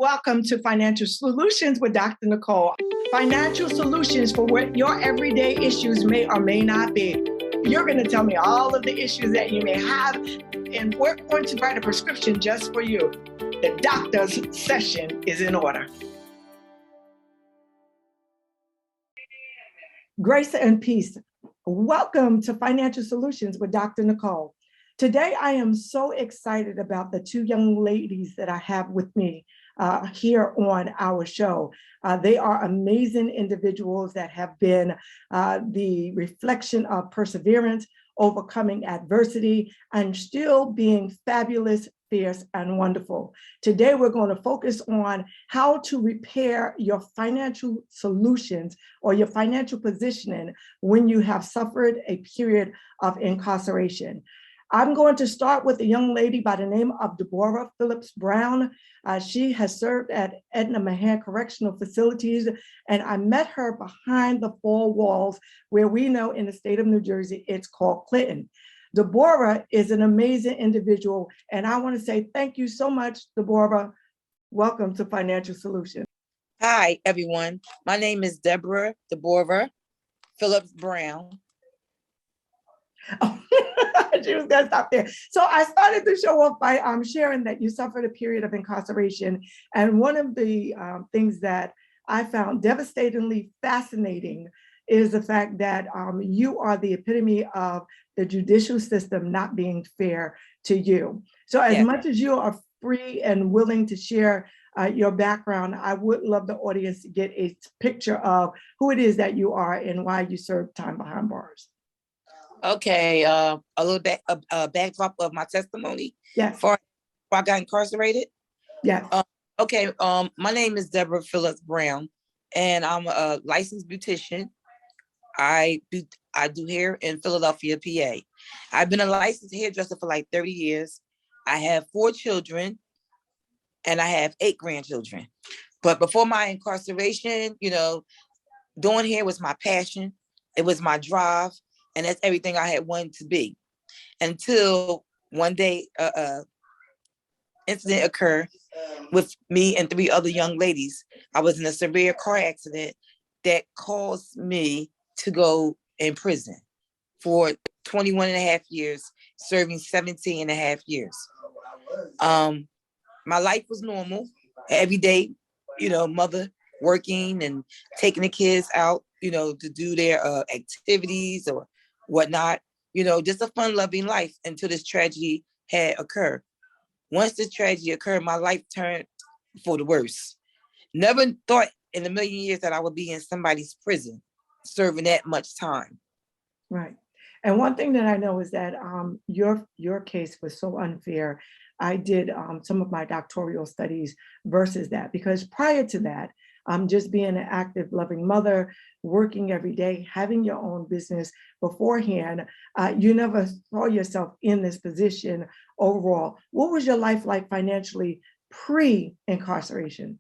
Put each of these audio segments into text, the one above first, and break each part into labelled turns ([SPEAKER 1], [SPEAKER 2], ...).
[SPEAKER 1] Welcome to Financial Solutions with Dr. Nicole. Financial solutions for what your everyday issues may or may not be. You're going to tell me all of the issues that you may have, and we're going to write a prescription just for you. The doctor's session is in order. Grace and peace. Welcome to Financial Solutions with Dr. Nicole. Today, I am so excited about the two young ladies that I have with me here on our show. They are amazing individuals that have been the reflection of perseverance, overcoming adversity, and still being fabulous, fierce, and wonderful. Today, we're going to focus on how to repair your financial solutions or your financial positioning when you have suffered a period of incarceration. I'm going to start with a young lady by the name of Deborah Phillips Brown. She has served at Edna Mahan Correctional Facilities, and I met her behind the four walls where we know in the state of New Jersey, it's called Clinton. Deborah is an amazing individual, and I want to say thank you so much, Deborah. Welcome to Financial Solutions.
[SPEAKER 2] Hi, everyone. My name is Deborah Phillips Brown.
[SPEAKER 1] Oh, she was going to stop there. So I started the show off by sharing that you suffered a period of incarceration. And one of the things that I found devastatingly fascinating is the fact that you are the epitome of the judicial system not being fair to you. So as much as you are free and willing to share your background, I would love the audience to get a picture of who it is that you are and why you serve time behind bars.
[SPEAKER 2] Okay, a little backdrop of my testimony.
[SPEAKER 1] Yes.
[SPEAKER 2] Before I got incarcerated.
[SPEAKER 1] Yes.
[SPEAKER 2] Okay. My name is Deborah Phillips Brown, and I'm a licensed beautician. I do hair in Philadelphia, PA. I've been a licensed hairdresser for like 30 years. I have 4 children, and I have 8 grandchildren. But before my incarceration, doing hair was my passion. It was my drive. And that's everything I had wanted to be, until one day incident occurred with me and 3 other young ladies. I was in a severe car accident that caused me to go in prison for 21 and a half years, serving 17 and a half years. My life was normal. Every day, mother working and taking the kids out, to do their activities or whatnot, just a fun-loving life until this tragedy had occurred. Once this tragedy occurred, my life turned for the worse. Never thought in a million years that I would be in somebody's prison serving that much time.
[SPEAKER 1] Right. And one thing that I know is that your case was so unfair. I did some of my doctoral studies versus that, because prior to that, just being an active, loving mother, working every day, having your own business beforehand, you never saw yourself in this position overall. What was your life like financially pre-incarceration?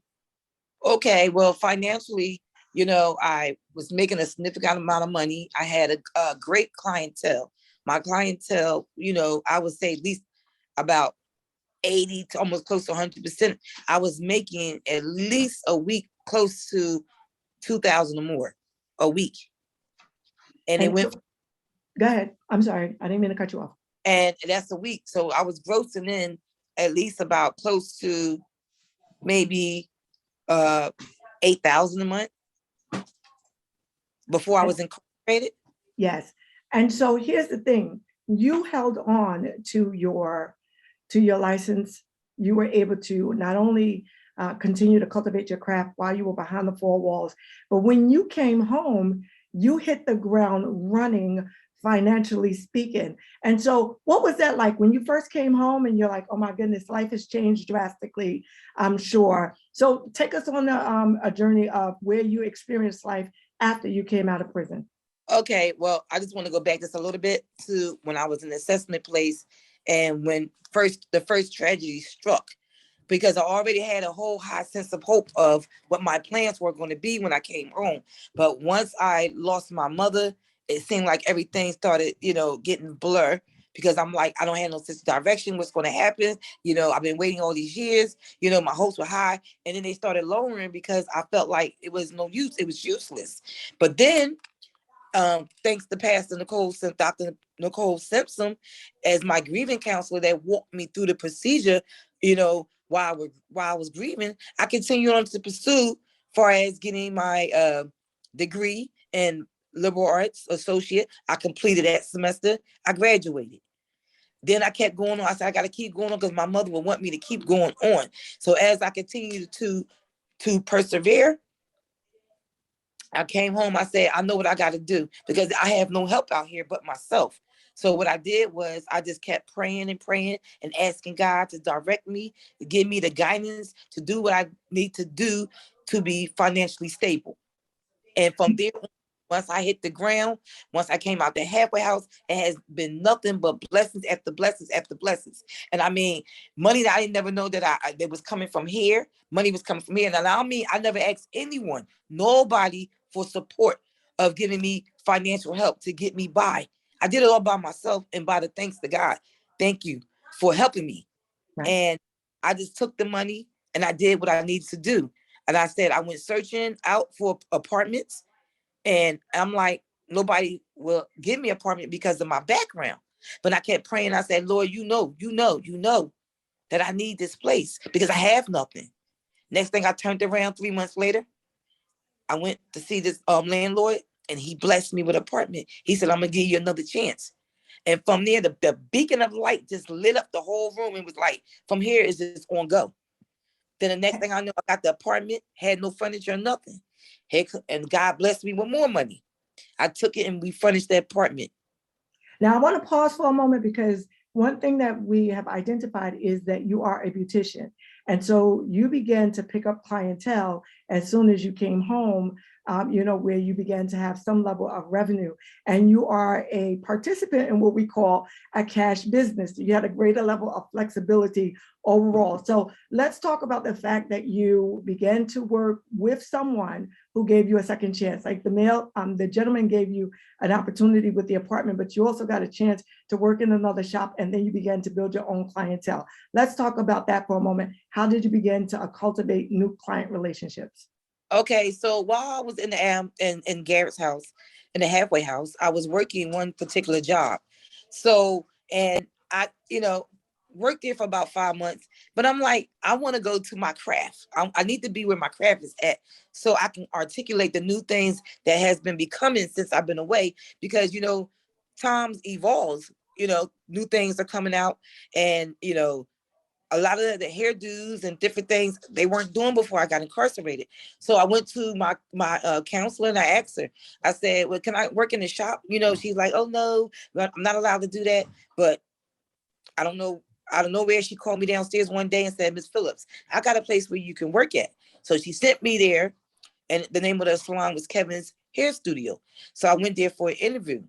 [SPEAKER 2] Okay, well, financially, I was making a significant amount of money. I had a great clientele. My clientele, I would say at least about 80 to almost close to 100%. I was making at least a week close to $2,000 or more a week. And it went.
[SPEAKER 1] Go ahead. I'm sorry. I didn't mean to cut you off.
[SPEAKER 2] And that's a week. So I was grossing in at least about close to maybe $8,000 a month before I was incarcerated.
[SPEAKER 1] Yes. And so here's the thing. You held on to your license. You were able to not only continue to cultivate your craft while you were behind the 4 walls, but when you came home, you hit the ground running, financially speaking. And so what was that like when you first came home and you're like, oh my goodness, life has changed drastically, I'm sure. So take us on a journey of where you experienced life after you came out of prison.
[SPEAKER 2] Okay, well, I just want to go back just a little bit to when I was in the assessment place and when the first tragedy struck, because I already had a whole high sense of hope of what my plans were going to be when I came home. But once I lost my mother, it seemed like everything started, getting blurred, because I'm like, I don't have no sense of direction. What's going to happen? I've been waiting all these years. My hopes were high. And then they started lowering because I felt like it was no use. It was useless. But then, thanks to Dr. Nicole Simpson, as my grieving counselor that walked me through the procedure, while I was grieving, I continued on to pursue far as getting my degree in liberal arts associate. I completed that semester. I graduated. Then I kept going on. I said, I got to keep going on because my mother would want me to keep going on. So as I continued to persevere, I came home. I said, I know what I got to do because I have no help out here but myself. So what I did was I just kept praying and asking God to direct me, to give me the guidance to do what I need to do to be financially stable. And from there, once I hit the ground, once I came out the halfway house, it has been nothing but blessings after blessings after blessings. And I mean, money that I didn't never know that was coming from here. Money was coming from here. And I never asked anyone, nobody for support of giving me financial help to get me by. I did it all by myself and by the thanks to God. Thank you for helping me. Right. And I just took the money and I did what I needed to do. And I said, I went searching out for apartments. And I'm like, nobody will give me an apartment because of my background. But I kept praying. I said, Lord, you know that I need this place because I have nothing. Next thing I turned around 3 months later, I went to see this landlord and he blessed me with an apartment. He said, I'm going to give you another chance. And from there, the beacon of light just lit up the whole room and was like, from here is just on go. Then the next thing I know, I got the apartment, had no furniture, nothing. And God blessed me with more money. I took it and we furnished the apartment.
[SPEAKER 1] Now, I want to pause for a moment because one thing that we have identified is that you are a beautician. And so you began to pick up clientele as soon as you came home, where you began to have some level of revenue. And you are a participant in what we call a cash business. You had a greater level of flexibility overall. So let's talk about the fact that you began to work with someone who gave you a second chance. Like the gentleman gave you an opportunity with the apartment, but you also got a chance to work in another shop, and then you began to build your own clientele. Let's talk about that for a moment. How did you begin to cultivate new client relationships?
[SPEAKER 2] Okay, so while I was in the in Garrett's house, in the halfway house, I was working one particular job. So, and I, worked there for about 5 months, but I'm like, I want to go to my craft. I need to be where my craft is at so I can articulate the new things that has been becoming since I've been away because, times evolves, new things are coming out and, a lot of the hairdos and different things they weren't doing before I got incarcerated. So I went to my counselor and I asked her, I said, well, can I work in the shop? She's like, oh no, I'm not allowed to do that. But I don't know, out of nowhere, she called me downstairs one day and said, Miss Phillips, I got a place where you can work at. So she sent me there and the name of the salon was Kevin's Hair Studio. So I went there for an interview.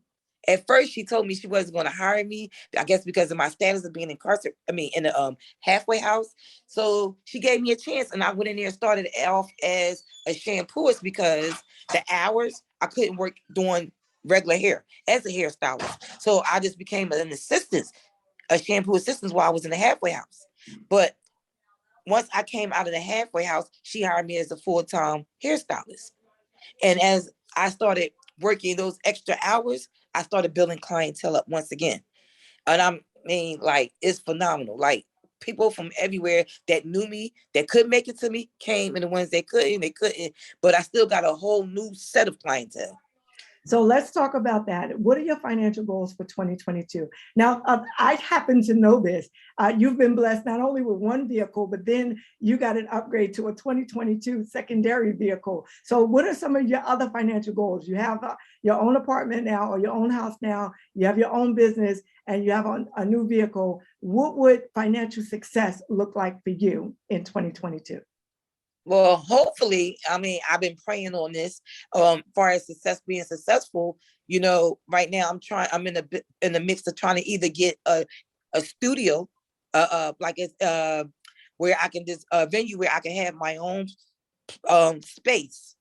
[SPEAKER 2] At first, she told me she wasn't going to hire me, I guess because of my status of being incarcerated, in the halfway house. So she gave me a chance and I went in there and started off as a shampooist because the hours I couldn't work doing regular hair as a hairstylist. So I just became an assistant, a shampoo assistant while I was in the halfway house. But once I came out of the halfway house, she hired me as a full-time hairstylist. And as I started working those extra hours, I started building clientele up once again. And it's phenomenal. Like people from everywhere that knew me, that could make it to me, came, and the ones that couldn't, they couldn't. But I still got a whole new set of clientele.
[SPEAKER 1] So let's talk about that. What are your financial goals for 2022? Now, I happen to know this. You've been blessed not only with one vehicle, but then you got an upgrade to a 2022 secondary vehicle. So what are some of your other financial goals? You have your own apartment now or your own house now, you have your own business, and you have a new vehicle. What would financial success look like for you in 2022?
[SPEAKER 2] Well, hopefully, I've been praying on this, far as being successful, right now I'm in the mix of trying to either get a studio, like it's, where I can just, venue where I can have my own, space,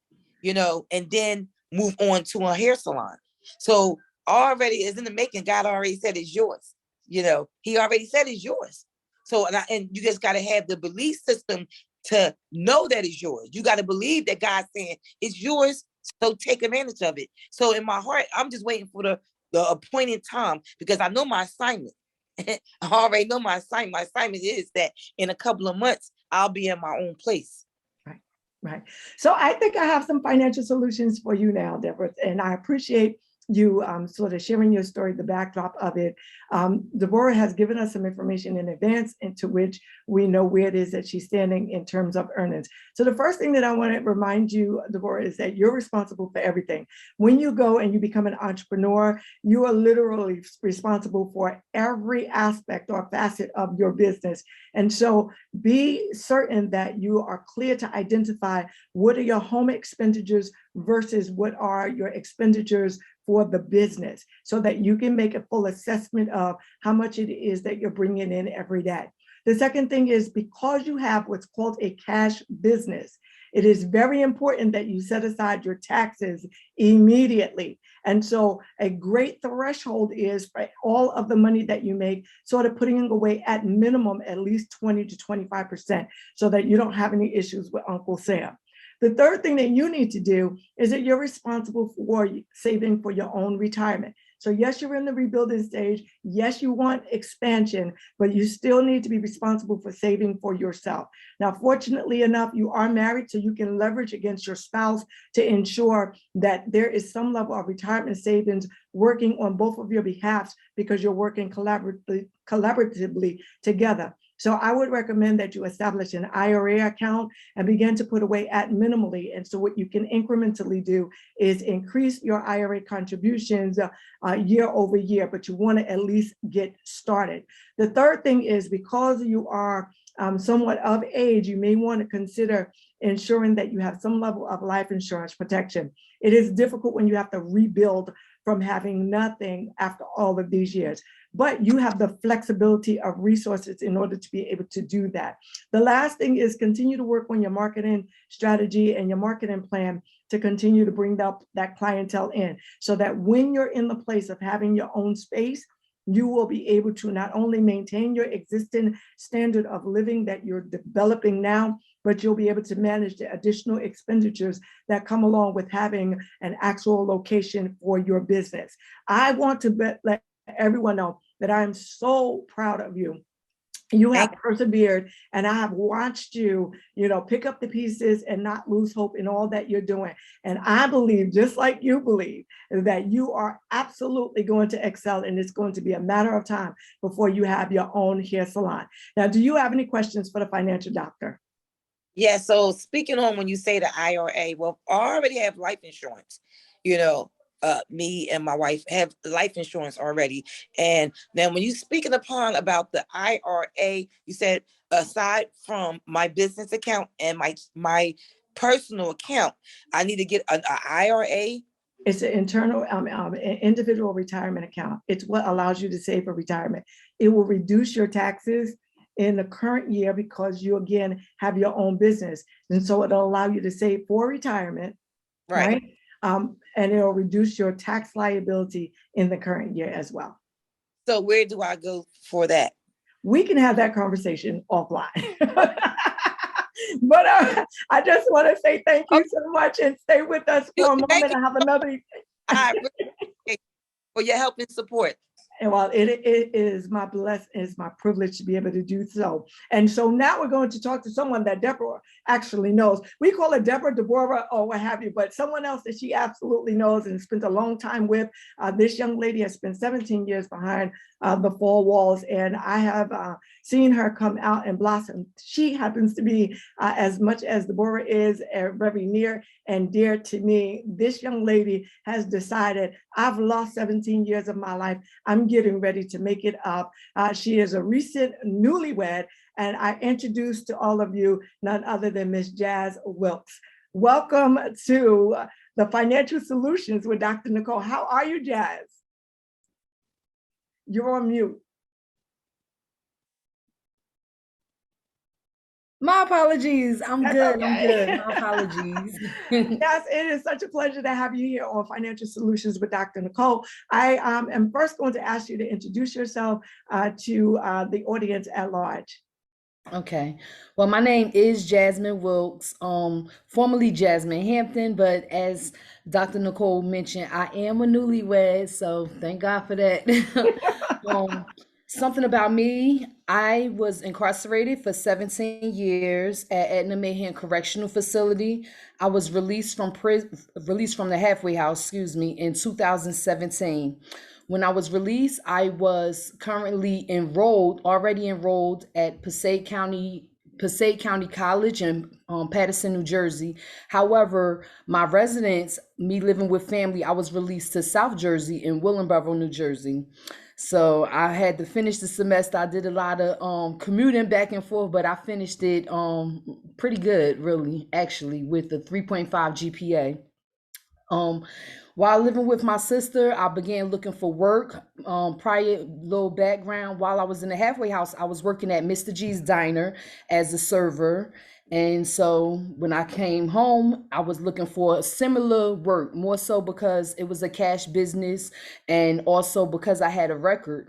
[SPEAKER 2] and then move on to a hair salon. So already is in the making. God already said it's yours. He already said it's yours. So, and you just got to have the belief system to know that it's yours. You got to believe that God's saying it's yours, so take advantage of it. So in my heart, I'm just waiting for the appointed time, because I know my assignment. I already know my assignment. My assignment is that in a couple of months, I'll be in my own place.
[SPEAKER 1] Right. So I think I have some financial solutions for you now, Deborah, and I appreciate you sort of sharing your story, the backdrop of it. Deborah has given us some information in advance into which we know where it is that she's standing in terms of earnings. So the first thing that I want to remind you, Deborah, is that you're responsible for everything. When you go and you become an entrepreneur, you are literally responsible for every aspect or facet of your business. And so be certain that you are clear to identify what are your home expenditures versus what are your expenditures for the business, so that you can make a full assessment of how much it is that you're bringing in every day. The second thing is, because you have what's called a cash business, it is very important that you set aside your taxes immediately. And so a great threshold is for all of the money that you make, sort of putting away at minimum at least 20 to 25%, so that you don't have any issues with Uncle Sam. The third thing that you need to do is that you're responsible for saving for your own retirement. So yes, you're in the rebuilding stage. Yes, you want expansion, but you still need to be responsible for saving for yourself. Now, fortunately enough, you are married, so you can leverage against your spouse to ensure that there is some level of retirement savings working on both of your behalves, because you're working collaboratively together. So I would recommend that you establish an IRA account and begin to put away at minimally. And so what you can incrementally do is increase your IRA contributions year over year, but you want to at least get started. The third thing is, because you are somewhat of age, you may want to consider ensuring that you have some level of life insurance protection. It is difficult when you have to rebuild from having nothing after all of these years, but you have the flexibility of resources in order to be able to do that. The last thing is, continue to work on your marketing strategy and your marketing plan to continue to bring that clientele in, so that when you're in the place of having your own space, you will be able to not only maintain your existing standard of living that you're developing now, but you'll be able to manage the additional expenditures that come along with having an actual location for your business. I want to let everyone know that I am so proud of you. You have persevered, and I have watched you, pick up the pieces and not lose hope in all that you're doing. And I believe, just like you believe, that you are absolutely going to excel, and it's going to be a matter of time before you have your own hair salon. Now, do you have any questions for the financial doctor?
[SPEAKER 2] Yeah, so speaking on when you say the IRA, well, I already have life insurance. Me and my wife have life insurance already. And then when you speaking about the IRA, you said aside from my business account and my personal account, I need to get an IRA.
[SPEAKER 1] It's an internal individual retirement account. It's what allows you to save for retirement. It will reduce your taxes in the current year because you, again, have your own business. And so it'll allow you to save for retirement, right? And it'll reduce your tax liability in the current year as well.
[SPEAKER 2] So where do I go for that?
[SPEAKER 1] We can have that conversation offline. But I just want to say thank you so much, and stay with us for a moment. I have another.
[SPEAKER 2] I really appreciate for your help and support.
[SPEAKER 1] And while it is my my privilege to be able to do so. And so now we're going to talk to someone that Deborah actually knows. We call her Deborah, or what have you, but someone else that she absolutely knows and spent a long time with. This young lady has spent 17 years behind the four walls, and I have seen her come out and blossom. She happens to be, as much as Deborah is very near and dear to me, this young lady has decided, I've lost 17 years of my life. I'm getting ready to make it up. She is a recent newlywed, and I introduce to all of you none other than Miss Jasmine Wilkes. Welcome to the Financial Solutions with Dr. Nicole. How are you, Jazz? You're on mute.
[SPEAKER 3] My apologies. I'm
[SPEAKER 1] That's
[SPEAKER 3] good. I'm good.
[SPEAKER 1] okay.
[SPEAKER 3] My apologies.
[SPEAKER 1] Yes, it is such a pleasure to have you here on Financial Solutions with Dr. Nicole. I am first going to ask you to introduce yourself to the audience at large.
[SPEAKER 3] Okay. Well, my name is Jasmine Wilkes, formerly Jasmine Hampton, but as Dr. Nicole mentioned, I am a newlywed, so thank God for that. um, Something about me, I was incarcerated for 17 years at Edna Mayhem Correctional Facility. I was released from the halfway house, excuse me, in 2017. When I was released, I was currently already enrolled at Passaic County College in Paterson, New Jersey. However, my residence, me living with family, I was released to South Jersey in Willingboro, New Jersey. So I had to finish the semester. I did a lot of commuting back and forth, but I finished it pretty good, really, actually, with a 3.5 GPA. Um, while living with my sister, I began looking for work. Prior little background, while I was in the halfway house, I was working at Mr. G's Diner as a server. And so when I came home, I was looking for similar work, more so because it was a cash business and also because I had a record.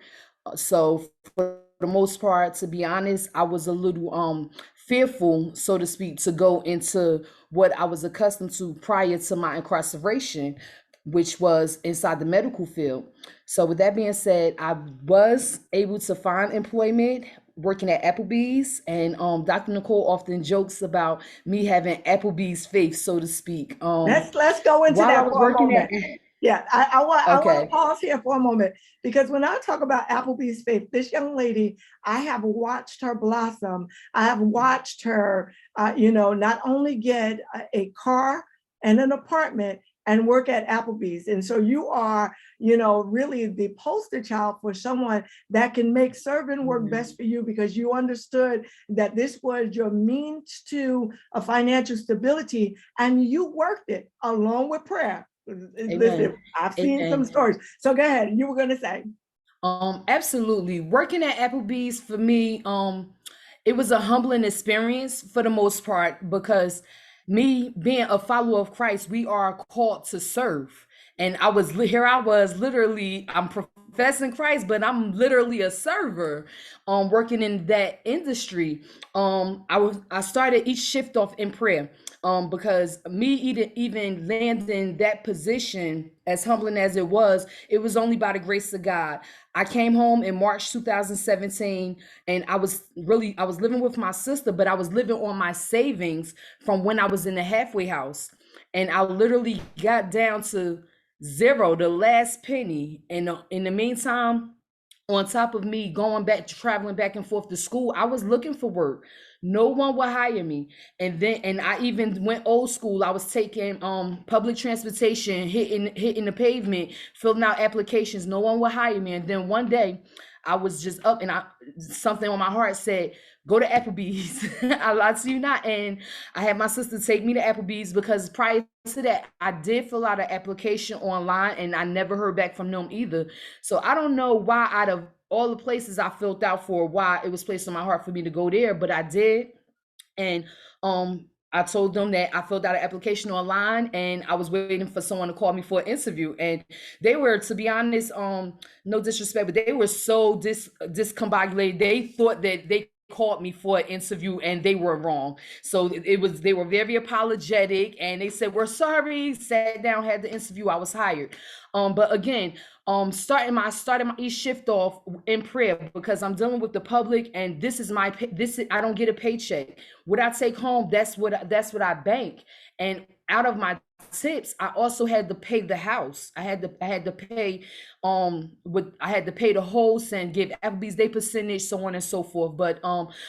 [SPEAKER 3] So for the most part, to be honest, I was a little fearful, so to speak, to go into what I was accustomed to prior to my incarceration, which was inside the medical field. So with that being said, I was able to find employment working at Applebee's, and Dr. Nicole often jokes about me having Applebee's faith, so to speak.
[SPEAKER 1] Let's go into
[SPEAKER 3] While I
[SPEAKER 1] that
[SPEAKER 3] was
[SPEAKER 1] for a
[SPEAKER 3] working
[SPEAKER 1] moment.
[SPEAKER 3] at
[SPEAKER 1] Yeah, I want to
[SPEAKER 3] okay.
[SPEAKER 1] pause here for a moment because when I talk about Applebee's faith, this young lady, I have watched her blossom. I have watched her, not only get a car and an apartment and work at Applebee's. And so you are, really the poster child for someone that can make serving work
[SPEAKER 3] Amen.
[SPEAKER 1] best for you because you understood that this was your means to a financial stability and you worked it along with prayer.
[SPEAKER 3] Amen.
[SPEAKER 1] Listen, I've seen some
[SPEAKER 3] Amen.
[SPEAKER 1] stories. So go ahead. You were going to say.
[SPEAKER 3] Absolutely. Working at Applebee's for me, it was a humbling experience for the most part because me being a follower of Christ, we are called to serve. And here I was literally, I'm professing Christ, but I'm literally a server, working in that industry. I started each shift off in prayer. Because me even landing that position, as humbling as it was only by the grace of God. I came home in March 2017 and I was living with my sister, but I was living on my savings from when I was in the halfway house. And I literally got down to zero, the last penny. And in the meantime, on top of me going back traveling back and forth to school, I was looking for work. No one would hire me. And I even went old school. I was taking public transportation, hitting the pavement, filling out applications. No one would hire me. And then one day I was just up and I something on my heart said, go to Applebee's. I lied to you not. And I had my sister take me to Applebee's because prior to that, I did fill out an application online and I never heard back from them either. So I don't know why out of all the places I filled out for, why it was placed on my heart for me to go there, but I did. And I told them that I filled out an application online and I was waiting for someone to call me for an interview. And they were, to be honest, no disrespect, but they were so discombobulated. They thought that they called me for an interview and they were wrong. So they were very apologetic and they said, we're sorry, sat down, had the interview, I was hired. But again, starting my each shift off in prayer because I'm dealing with the public and I don't get a paycheck. What I take home, that's what I bank. And out of my tips, I also had to pay the house. I had to pay I had to pay the host and give Applebee's their percentage, so on and so forth. But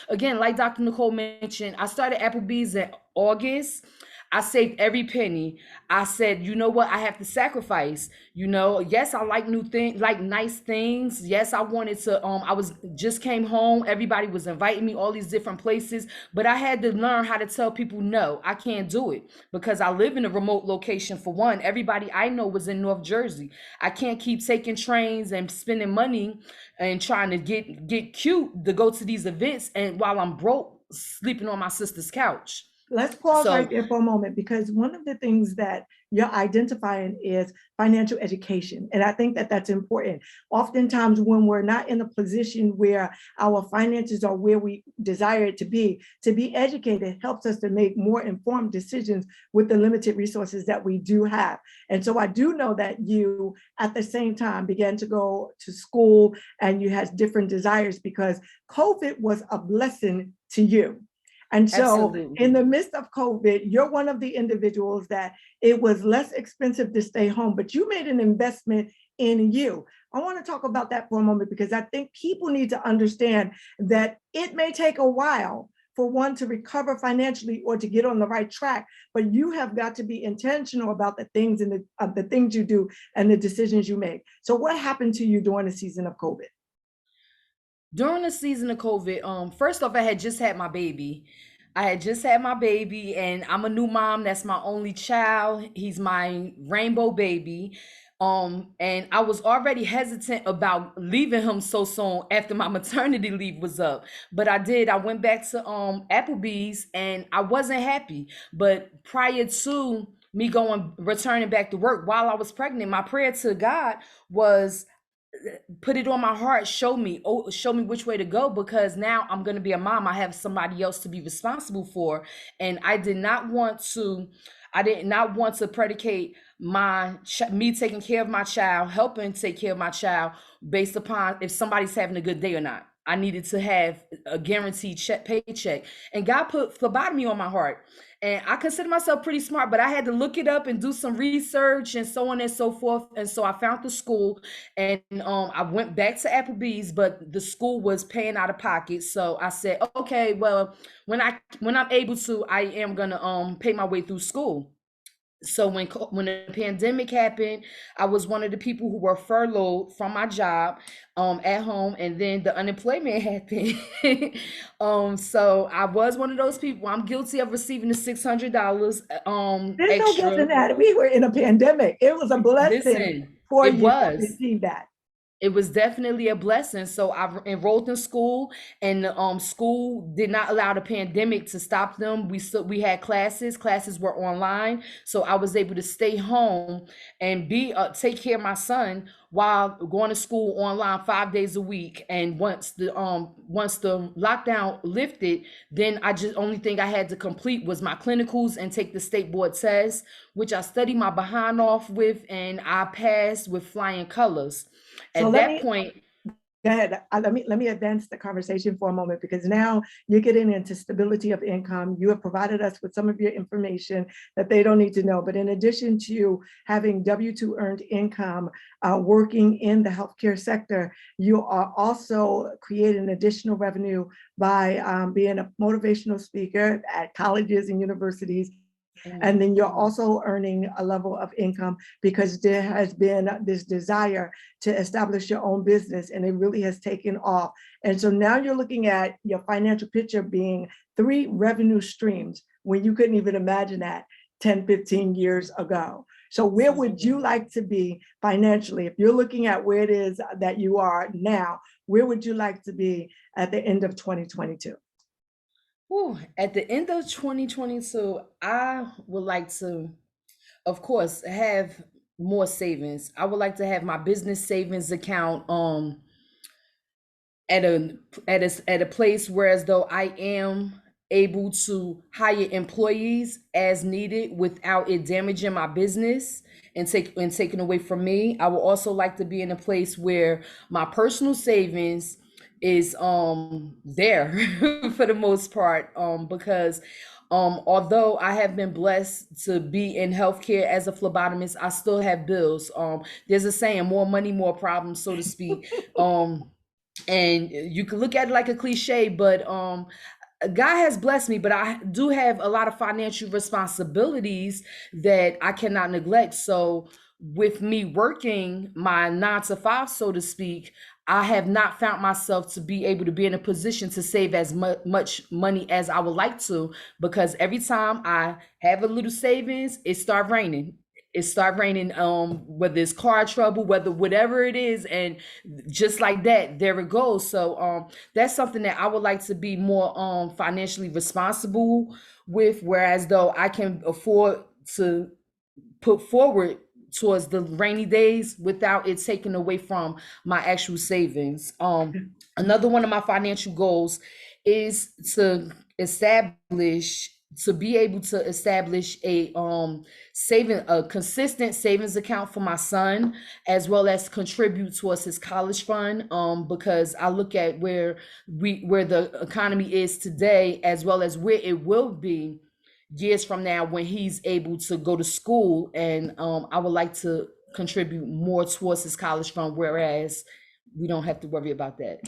[SPEAKER 3] again, like Dr. Nicole mentioned, I started Applebee's in August. I saved every penny. I said, you know what? I have to sacrifice. Yes, I like new things, like nice things. Yes, I wanted to. I was just came home. Everybody was inviting me all these different places, but I had to learn how to tell people no, I can't do it because I live in a remote location. For one, everybody I know was in North Jersey. I can't keep taking trains and spending money and trying to get cute to go to these events, and while I'm broke sleeping on my sister's couch.
[SPEAKER 1] Let's pause
[SPEAKER 3] So
[SPEAKER 1] right there for a moment, because one of the things that you're identifying is financial education. And I think that that's important. Oftentimes, when we're not in a position where our finances are where we desire it to be educated helps us to make more informed decisions with the limited resources that we do have. And so I do know that you, at the same time, began to go to school and you had different desires because COVID was a blessing to you. And so
[SPEAKER 3] absolutely.
[SPEAKER 1] in the midst of COVID, you're one of the individuals that it was less expensive to stay home, but you made an investment in you. I want to talk about that for a moment because I think people need to understand that it may take a while for one to recover financially or to get on the right track, but you have got to be intentional about the things and the things you do and the decisions you make. So what happened to you during the season of COVID?
[SPEAKER 3] During the season of COVID, first off, I had just had my baby. I had just had my baby, and I'm a new mom. That's my only child. He's my rainbow baby. And I was already hesitant about leaving him so soon after my maternity leave was up. But I did. I went back to Applebee's and I wasn't happy. But prior to me returning back to work while I was pregnant, my prayer to God was put it on my heart, show me which way to go, because now I'm going to be a mom. I have somebody else to be responsible for, and I did not want to predicate me taking care of my child, helping take care of my child based upon if somebody's having a good day or not. I needed to have a guaranteed paycheck, and God put phlebotomy on my heart. And I consider myself pretty smart, but I had to look it up and do some research and so on and so forth. And so I found the school, and I went back to Applebee's, but the school was paying out of pocket. So I said, okay, well, when I'm able to, I am gonna pay my way through school. So when the pandemic happened, I was one of the people who were furloughed from my job at home, and then the unemployment happened. So I was one of those people. I'm guilty of receiving the $600
[SPEAKER 1] There's no guilt
[SPEAKER 3] extra.
[SPEAKER 1] in that. We were in a pandemic. It was a blessing
[SPEAKER 3] Listen,
[SPEAKER 1] for
[SPEAKER 3] it
[SPEAKER 1] you to
[SPEAKER 3] was.
[SPEAKER 1] receive that.
[SPEAKER 3] It was definitely a blessing. So I enrolled in school, and the school did not allow the pandemic to stop them. We had classes. Classes were online, so I was able to stay home and take care of my son while going to school online 5 days a week. And once the lockdown lifted, then only thing I had to complete was my clinicals and take the state board test, which I studied my behind off with, and I passed with flying colors.
[SPEAKER 1] So
[SPEAKER 3] At that point,
[SPEAKER 1] go ahead. Let me advance the conversation for a moment, because now you're getting into stability of income. You have provided us with some of your information that they don't need to know. But in addition to having W-2 earned income, working in the healthcare sector, you are also creating additional revenue by being a motivational speaker at colleges and universities. And then you're also earning a level of income because there has been this desire to establish your own business, and it really has taken off. And so now you're looking at your financial picture being 3 revenue streams when you couldn't even imagine that 10, 15 years ago. So where would you like to be financially? If you're looking at where it is that you are now, where would you like to be at the end of 2022?
[SPEAKER 3] At the end of 2022, I would like to, of course, have more savings. I would like to have my business savings account at a place where, as though I am able to hire employees as needed without it damaging my business and taking away from me. I would also like to be in a place where my personal savings is there for the most part, because although I have been blessed to be in healthcare as a phlebotomist, I still have bills. There's a saying, more money, more problems, so to speak. And you can look at it like a cliche, but God has blessed me, but I do have a lot of financial responsibilities that I cannot neglect. So with me working my 9 to 5, so to speak, I have not found myself to be able to be in a position to save as much money as I would like to, because every time I have a little savings, it starts raining. it start raining, whether it's car trouble, whether whatever it is, and just like that, there it goes. So that's something that I would like to be more financially responsible with, whereas though I can afford to put forward towards the rainy days without it taking away from my actual savings. Another one of my financial goals is to be able to establish a consistent savings account for my son, as well as contribute towards his college fund, because I look at where the economy is today, as well as where it will be years from now when he's able to go to school. And I would like to contribute more towards his college fund, whereas we don't have to worry about that.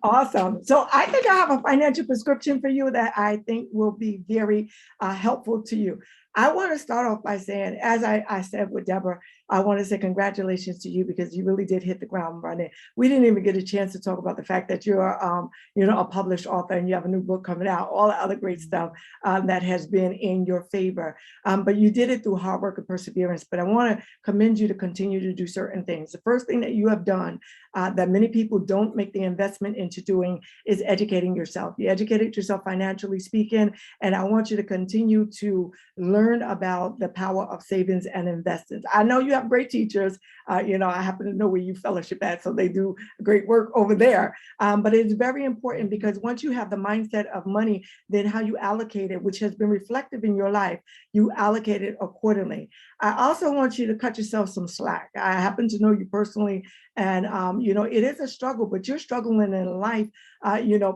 [SPEAKER 1] Awesome. So I think I have a financial prescription for you that I think will be very helpful to you. I want to start off by saying, as I said with Deborah, I want to say congratulations to you because you really did hit the ground running. We didn't even get a chance to talk about the fact that you're, a published author and you have a new book coming out, all the other great stuff that has been in your favor. But you did it through hard work and perseverance. But I want to commend you to continue to do certain things. The first thing that you have done that many people don't make the investment into doing is educating yourself. You educated yourself financially speaking, and I want you to continue to learn about the power of savings and investments. I know you have great teachers. I happen to know where you fellowship at, so they do great work over there. But it's very important because once you have the mindset of money, then how you allocate it, which has been reflective in your life, you allocate it accordingly. I also want you to cut yourself some slack. I happen to know you personally, and it is a struggle, but you're struggling in life,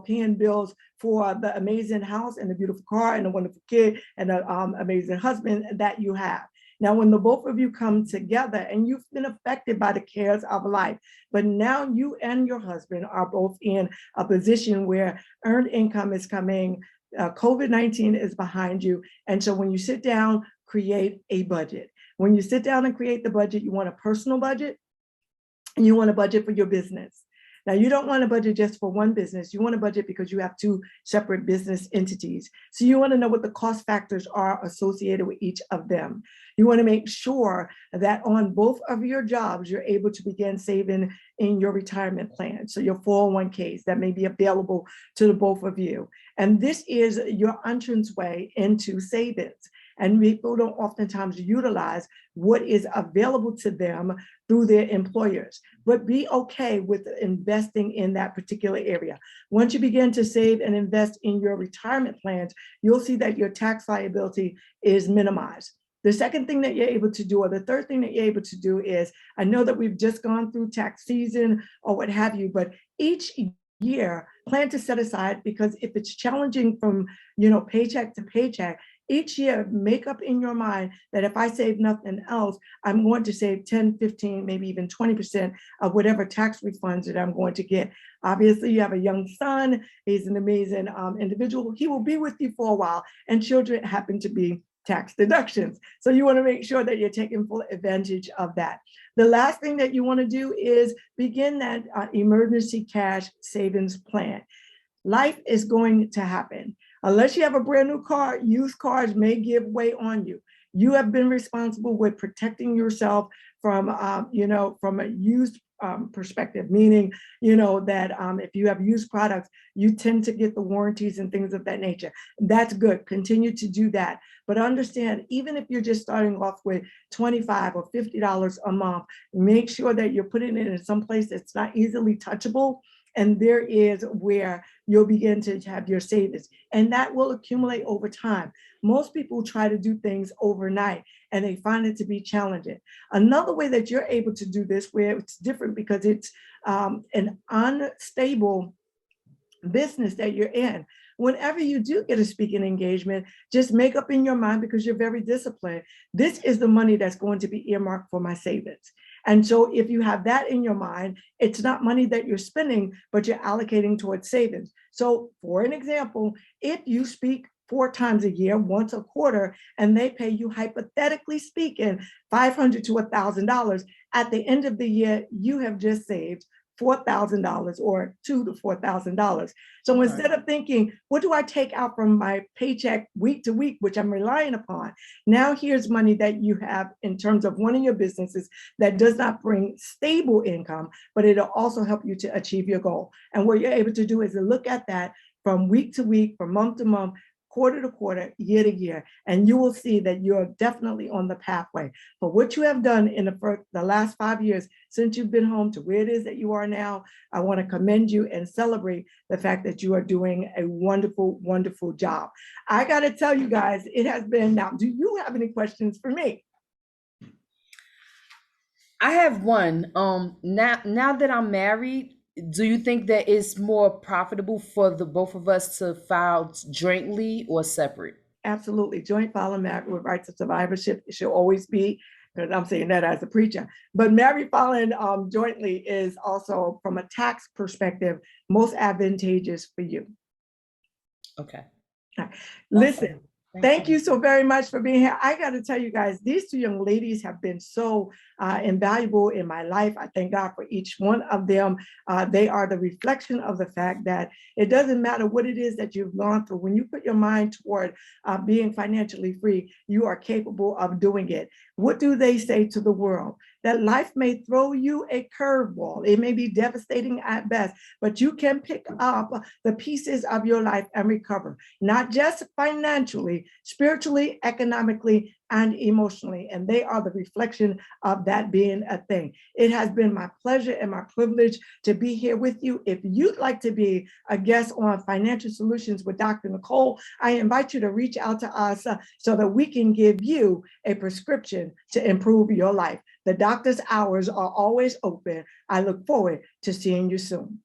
[SPEAKER 1] paying bills for the amazing house and the beautiful car and the wonderful kid and the amazing husband that you have. Now, when the both of you come together and you've been affected by the cares of life, but now you and your husband are both in a position where earned income is coming, COVID-19 is behind you. And so when you sit down, create a budget. When you sit down and create the budget, you want a personal budget and you want a budget for your business. Now, you don't want a budget just for one business. You want a budget because you have two separate business entities. So you want to know what the cost factors are associated with each of them. You want to make sure that on both of your jobs, you're able to begin saving in your retirement plan. So your 401ks that may be available to the both of you. And this is your entrance way into savings. And people don't oftentimes utilize what is available to them through their employers, but be okay with investing in that particular area. Once you begin to save and invest in your retirement plans, you'll see that your tax liability is minimized. The second thing that you're able to do, or the third thing that you're able to do is, I know that we've just gone through tax season or what have you, but each year plan to set aside, because if it's challenging from paycheck to paycheck, each year, make up in your mind that if I save nothing else, I'm going to save 10, 15, maybe even 20% of whatever tax refunds that I'm going to get. Obviously, you have a young son. He's an amazing individual. He will be with you for a while, and children happen to be tax deductions. So you want to make sure that you're taking full advantage of that. The last thing that you want to do is begin that emergency cash savings plan. Life is going to happen. Unless you have a brand new car, used cars may give way on you. You have been responsible with protecting yourself from, from a used perspective, meaning, that if you have used products, you tend to get the warranties and things of that nature. That's good. Continue to do that. But understand, even if you're just starting off with $25 or $50 a month, make sure that you're putting it in some place that's not easily touchable. And there is where you'll begin to have your savings, and that will accumulate over time. Most people try to do things overnight and they find it to be challenging. Another way that you're able to do this, where it's different because it's an unstable business that you're in. Whenever you do get a speaking engagement, just make up in your mind, because you're very disciplined, this is the money that's going to be earmarked for my savings. And so if you have that in your mind, it's not money that you're spending, but you're allocating towards savings. So for an example, if you speak 4 times a year, once a quarter, and they pay you, hypothetically speaking, $500 to $1,000, at the end of the year, you have just saved $4,000 or $2,000 to $4,000. So instead of thinking, what do I take out from my paycheck week to week, which I'm relying upon? Now here's money that you have in terms of one of your businesses that does not bring stable income, but it'll also help you to achieve your goal. And what you're able to do is to look at that from week to week, from month to month, quarter to quarter, year to year, and you will see that you're definitely on the pathway. But what you have done in the last 5 years since you've been home to where it is that you are now, I want to commend you and celebrate the fact that you are doing a wonderful, wonderful job. I got to tell you guys, it has been, now, do you have any questions for me?
[SPEAKER 3] I have one. Now that I'm married, do you think that it's more profitable for the both of us to file jointly or separate?
[SPEAKER 1] Absolutely. Joint filing married with rights of survivorship, it should always be, because I'm saying that as a preacher. But married filing jointly is also, from a tax perspective, most advantageous for you.
[SPEAKER 3] Okay.
[SPEAKER 1] Listen, thank you so very much for being here. I got to tell you guys, these two young ladies have been so invaluable in my life. I thank God for each one of them. They are the reflection of the fact that it doesn't matter what it is that you've gone through. When you put your mind toward being financially free, you are capable of doing it. What do they say to the world? That life may throw you a curveball. It may be devastating at best, but you can pick up the pieces of your life and recover, not just financially, spiritually, economically, and emotionally. And they are the reflection of that being a thing. It has been my pleasure and my privilege to be here with you. If you'd like to be a guest on Financial Solutions with Dr. Nicole, I invite you to reach out to us so that we can give you a prescription to improve your life. The doctor's hours are always open. I look forward to seeing you soon.